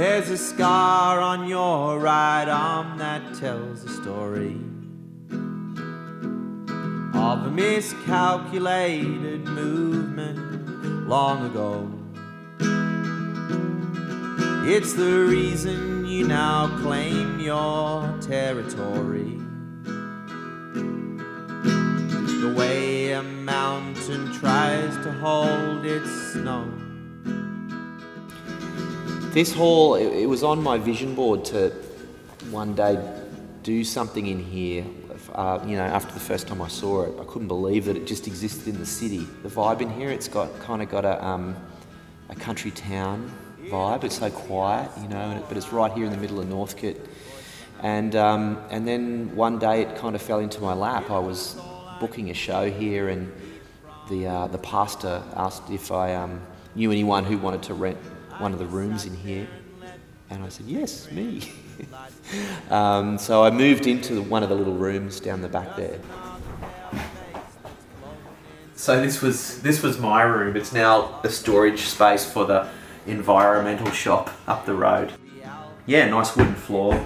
There's a scar on your right arm that tells a story of a miscalculated movement long ago. It's the reason you now claim your territory. The way a mountain tries to hold its snow. This hall, it was on my vision board to one day do something in here. After the first time I saw it, I couldn't believe that it just existed in the city. The vibe in here, it's got a country town vibe. It's so quiet, but it's right here in the middle of Northcote. And then one day it kind of fell into my lap. I was booking a show here, and the pastor asked if I knew anyone who wanted to rent one of the rooms in here, and I said, yes, me. So I moved into one of the little rooms down the back there. So this was my room. It's now a storage space for the environmental shop up the road. Yeah, nice wooden floor.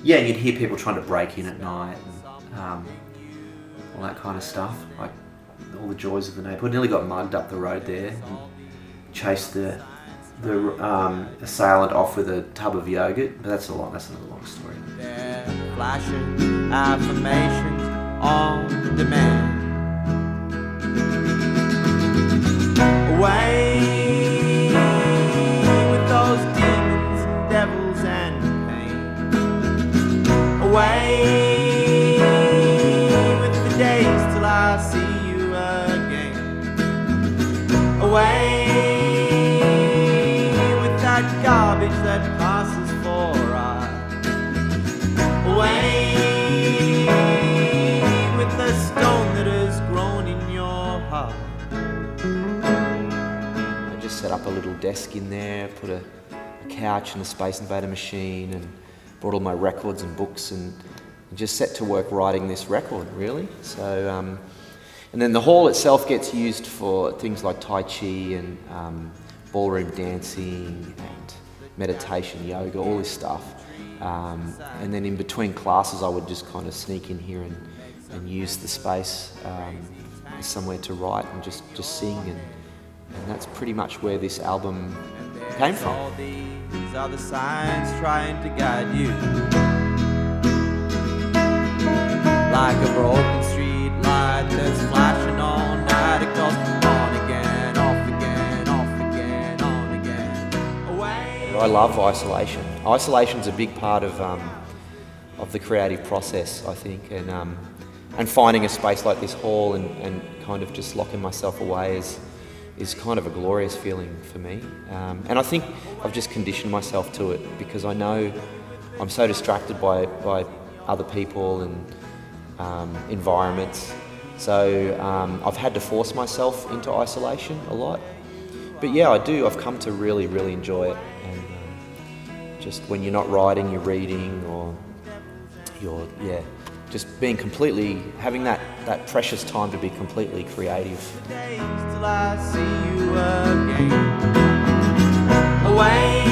Yeah, you'd hear people trying to break in at night and all that kind of stuff. Like all the joys of the neighbourhood. Nearly got mugged up the road there. And chased the assailant off with a tub of yogurt, but that's another long story. They're flashing affirmations on demand. Away with those demons and devils and pain. Away with the days till I see you again. Away with that garbage that passes for art. Away with the stone that has grown in your heart. Set up a little desk in there, put a couch and a Space Invader machine, and brought all my records and books, and just set to work writing this record, really. So, and then the hall itself gets used for things like Tai Chi and ballroom dancing and meditation, yoga, all this stuff. And then in between classes, I would just kind of sneak in here and use the space as somewhere to write and just sing, and that's pretty much where this album came from. All these are the signs trying to guide you, like a broken street light that's flashing all night. It goes on again, off again, off again, on again, away. I love isolation. Isolation's a big part of the creative process, I think, and finding a space like this hall and kind of just locking myself away is kind of a glorious feeling for me. And I think I've just conditioned myself to it because I know I'm so distracted by other people and environments. So I've had to force myself into isolation a lot. But yeah, I do. I've come to really, really enjoy it. And just when you're not writing, you're reading, or you're, just being completely, having that precious time to be completely creative. Days till I see you again. Away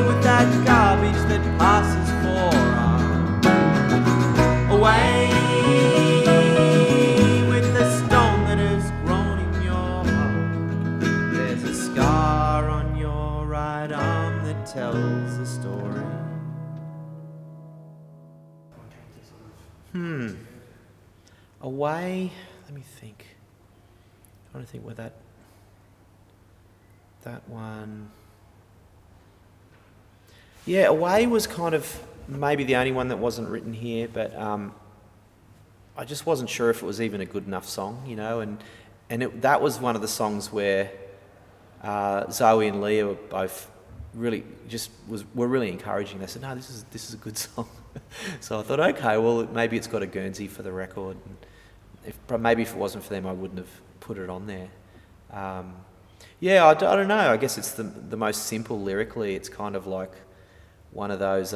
with that garbage that passes for art. Away with the stone that has grown in your heart. There's a scar on your right arm that tells a story. Away, let me think. I'm trying to think where that one. Yeah, Away was kind of maybe the only one that wasn't written here, but I just wasn't sure if it was even a good enough song, and that was one of the songs where Zoe and Leah were both really were really encouraging. They said, "No, this is a good song." So I thought, okay, well, maybe it's got a Guernsey for the record. Maybe if it wasn't for them, I wouldn't have put it on there. I don't know. I guess it's the most simple lyrically. It's kind of like one of those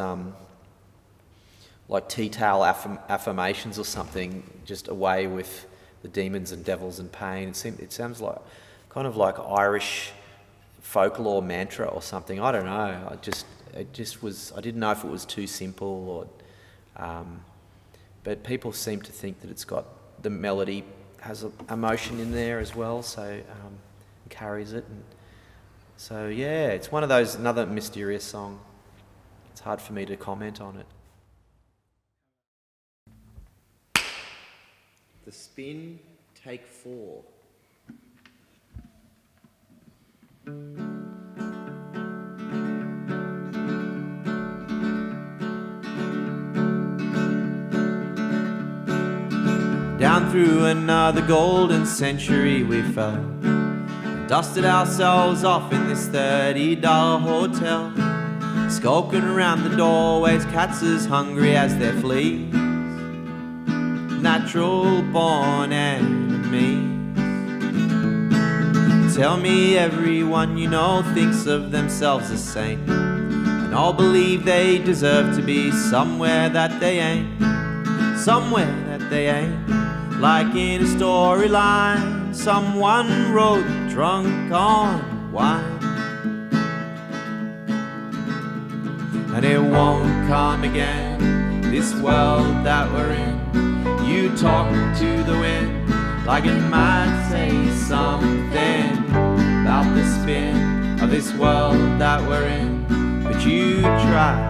like tea towel affirmations or something, just away with the demons and devils and pain. It sounds like kind of like Irish folklore mantra or something. I don't know. It just was. I didn't know if it was too simple or. But people seem to think that it's got the melody has an emotion in there as well, so carries it. And so yeah, it's one of those, another mysterious song. It's hard for me to comment on it. The Spin, take 4. Down through another golden century we fell, and dusted ourselves off in this $30 hotel, skulking around the doorways, cats as hungry as their fleas, natural born enemies. Tell me everyone you know thinks of themselves as saints, and all believe they deserve to be somewhere that they ain't, somewhere that they ain't. Like in a storyline someone wrote drunk on wine. And it won't come again, this world that we're in. You talk to the wind like it might say something about the spin of this world that we're in, but you try.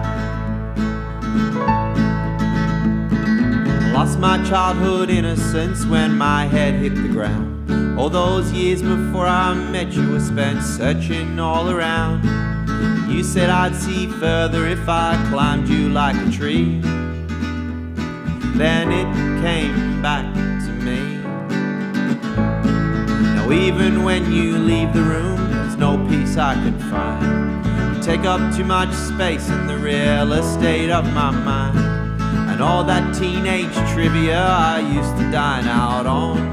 Lost my childhood innocence when my head hit the ground. All those years before I met you were spent searching all around. You said I'd see further if I climbed you like a tree. Then it came back to me. Now even when you leave the room, there's no peace I can find. You take up too much space in the real estate of my mind. And all that teenage trivia I used to dine out on,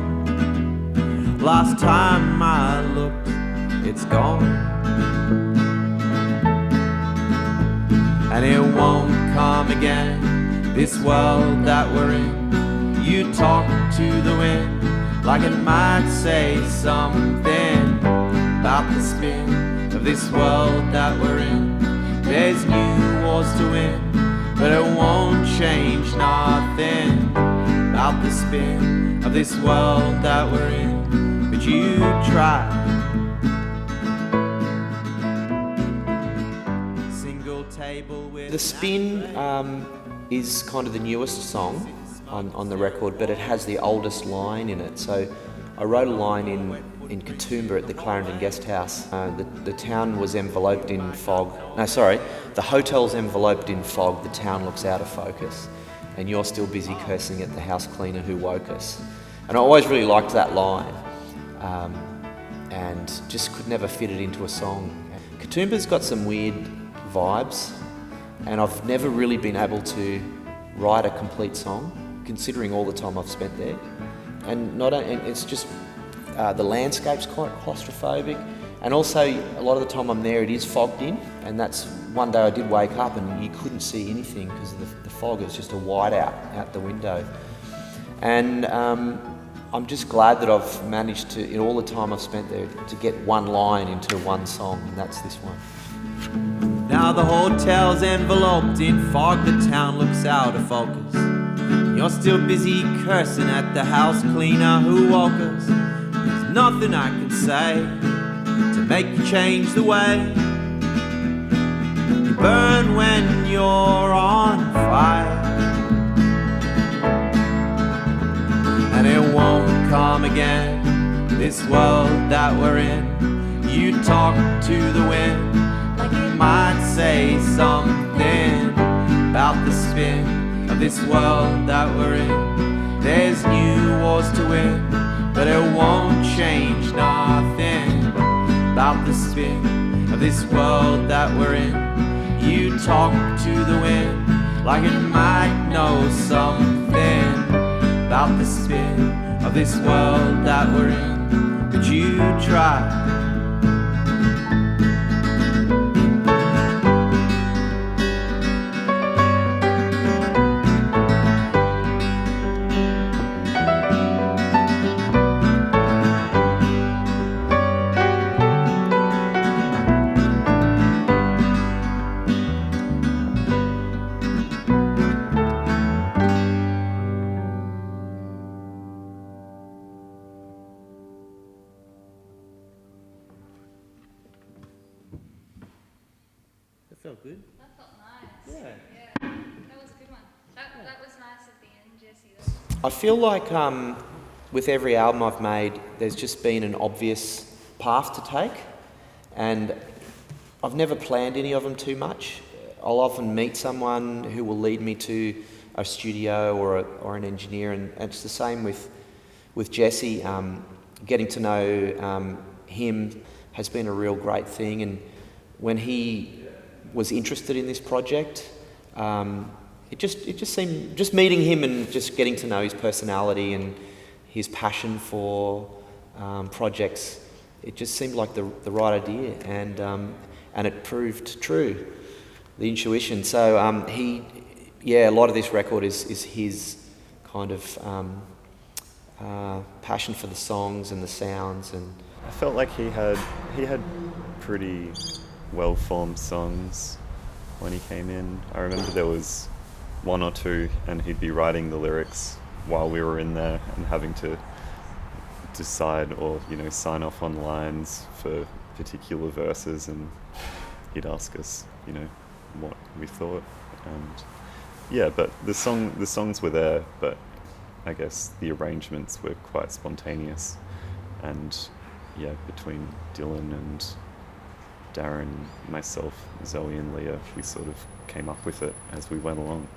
last time I looked, it's gone. And it won't come again, this world that we're in. You talk to the wind like it might say something about the spin of this world that we're in. There's new wars to win, but it won't change nothing about the spin of this world that we're in. But you try. Single table with The Spin is kind of the newest song on the record, but it has the oldest line in it. So I wrote a line in Katoomba at the Clarendon Guest House. The town was enveloped in fog. No, sorry, the hotel's enveloped in fog, the town looks out of focus, and you're still busy cursing at the house cleaner who woke us. And I always really liked that line, and just could never fit it into a song. Katoomba's got some weird vibes, and I've never really been able to write a complete song, considering all the time I've spent there. And it's just the landscape's quite claustrophobic, and also a lot of the time I'm there it is fogged in, and that's one day I did wake up and you couldn't see anything because the fog is just a whiteout out the window. And I'm just glad that I've managed to, in all the time I've spent there, to get one line into one song, and that's this one. Now the hotel's enveloped in fog, the town looks out of focus. You're still busy cursing at the house cleaner who woke us. There's nothing I can say to make you change the way you burn when you're on fire. And it won't come again, this world that we're in. You talk to the wind like you might say something about the spin of this world that we're in. There's new wars to win, but it won't change nothing about the spin of this world that we're in. You talk to the wind like it might know something about the spin of this world that we're in, but you try. felt good. That felt nice. Yeah. Yeah, that was a good one. That was nice at the end, Jesse. I feel like with every album I've made, there's just been an obvious path to take, and I've never planned any of them too much. I'll often meet someone who will lead me to a studio or an engineer, and it's the same with Jesse. Getting to know him has been a real great thing, and when he was interested in this project, it just seemed, just meeting him and just getting to know his personality and his passion for projects, it just seemed like the right idea, and it proved true, the intuition. So a lot of this record is his kind of passion for the songs and the sounds, and I felt like he had pretty well-formed songs when he came in. I remember there was one or two, and he'd be writing the lyrics while we were in there and having to decide or sign off on lines for particular verses, and he'd ask us what we thought. And but the songs were there, but I guess the arrangements were quite spontaneous, and between Dylan and Darren, myself, Zoe and Leah, we sort of came up with it as we went along.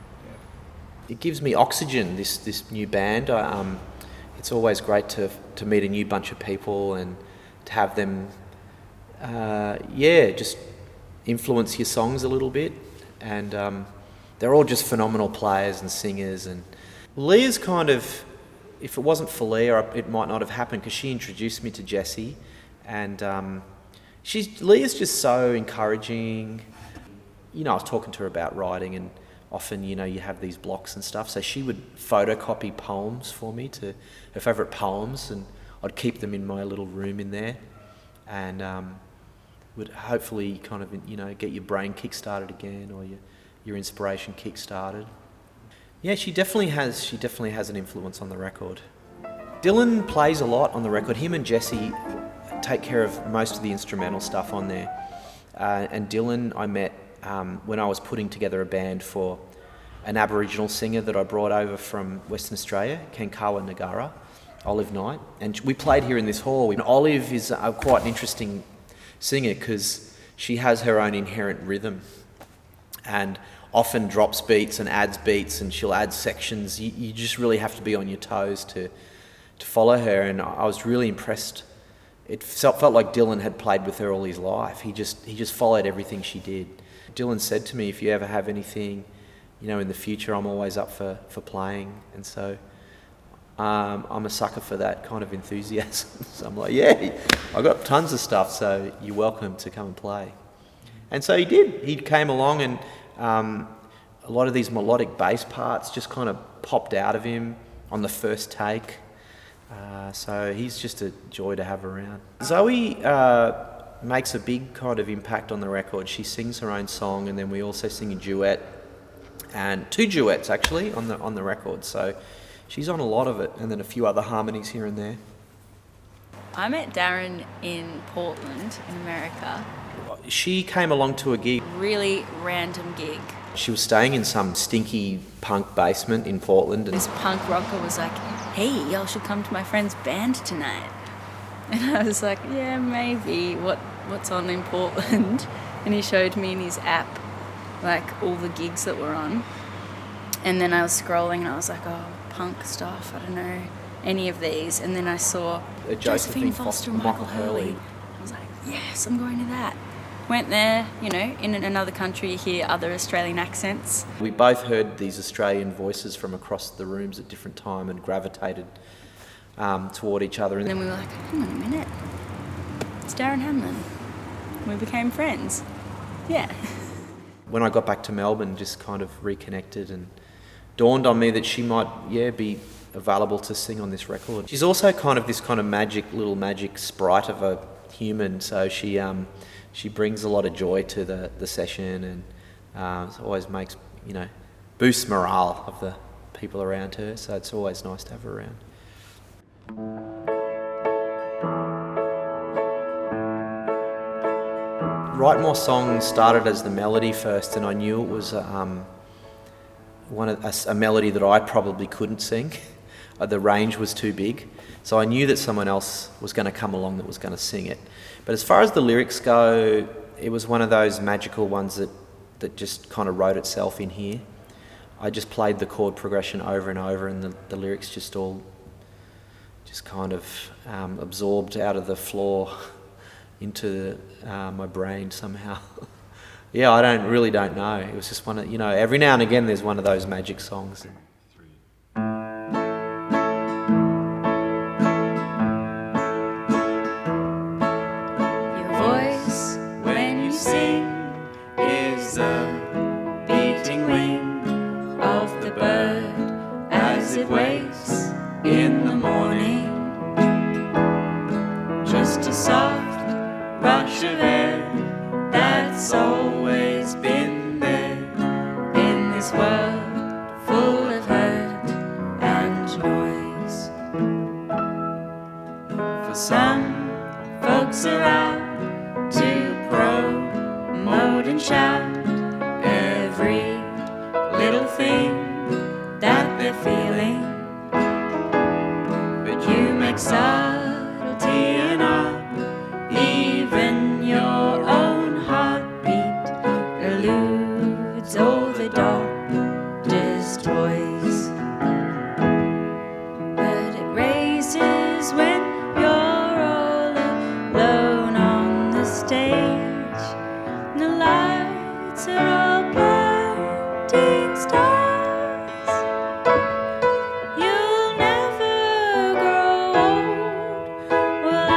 it gives me oxygen, this new band. It's always great to meet a new bunch of people and to have them just influence your songs a little bit. And they're all just phenomenal players and singers. And Leah's kind of, if it wasn't for Leah, it might not have happened, because she introduced me to Jesse. And Leah's just so encouraging. I was talking to her about writing, and often, you have these blocks and stuff. So she would photocopy poems for me, to her favourite poems, and I'd keep them in my little room in there, and would hopefully kind of, get your brain kick-started again, or your inspiration kick-started. Yeah, she definitely has an influence on the record. Dylan plays a lot on the record. Him and Jesse take care of most of the instrumental stuff on there. And Dylan I met when I was putting together a band for an Aboriginal singer that I brought over from Western Australia, Kankawa Nagara, Olive Knight. And we played here in this hall. And Olive is quite an interesting singer, because she has her own inherent rhythm and often drops beats and adds beats, and she'll add sections. You just really have to be on your toes to follow her, and I was really impressed. It felt like Dylan had played with her all his life. He just followed everything she did. Dylan said to me, if you ever have anything, in the future, I'm always up for playing. And so I'm a sucker for that kind of enthusiasm. So I'm like, yeah, I got tons of stuff, so you're welcome to come and play. And so he did. He came along, and a lot of these melodic bass parts just kind of popped out of him on the first take. So he's just a joy to have around. Zoe makes a big kind of impact on the record. She sings her own song, and then we also sing a duet, and 2 duets actually on the record. So she's on a lot of it, and then a few other harmonies here and there. I met Darren in Portland, in America. She came along to a gig. Really random gig. She was staying in some stinky punk basement in Portland. This punk rocker was like, hey, y'all should come to my friend's band tonight. And I was like, yeah, maybe. What's on in Portland? And he showed me in his app, like, all the gigs that were on. And then I was scrolling, and I was like, oh, punk stuff, I don't know any of these. And then I saw Josephine Foster and Michael Hurley. I was like, yes, I'm going to that. Went there, in another country, you hear other Australian accents. We both heard these Australian voices from across the rooms at different time and gravitated toward each other. And then we were like, hang on a minute, it's Darren Hanlon. We became friends. Yeah. When I got back to Melbourne, just kind of reconnected, and dawned on me that she might, be available to sing on this record. She's also kind of this little magic sprite of a human, so she brings a lot of joy to the session, and it always makes, boosts morale of the people around her, so it's always nice to have her around. Write More Songs started as the melody first, and I knew it was a melody that I probably couldn't sing. The range was too big, so I knew that someone else was going to come along that was going to sing it. But as far as the lyrics go, it was one of those magical ones that just kind of wrote itself in here. I just played the chord progression over and over, and the lyrics just all just kind of absorbed out of the floor into my brain somehow. Yeah, I don't know. It was just one of, every now and again there's one of those magic songs. Your voice when you sing Is the beating wing of the bird as it wakes in the morning, just a soft rush of air that's always been there in this world full of hurt and noise. for Some folks are out to promote and shout every little thing that they're feeling, but you make subtlety and art, even your own heartbeat eludes all the doctor's toys. But it raises when you're all alone on the stage, and the lights are all blinding stars. You'll never grow old. Well, I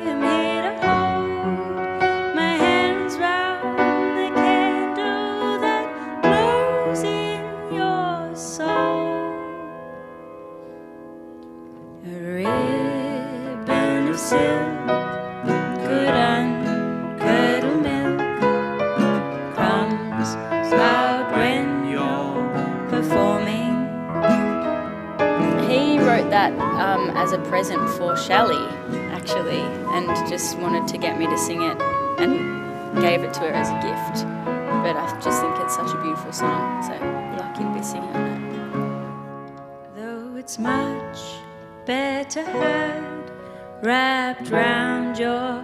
am here to hold my hands round the candle that glows in your soul. A ribbon of silk could uncurdle milk, crumbs out when you're performing. He wrote that as a present for Shelley, actually, and just wanted to get me to sing it and gave it to her as a gift. But I just think it's such a beautiful song, so lucky to be singing on it. Though it's much better had wrapped round your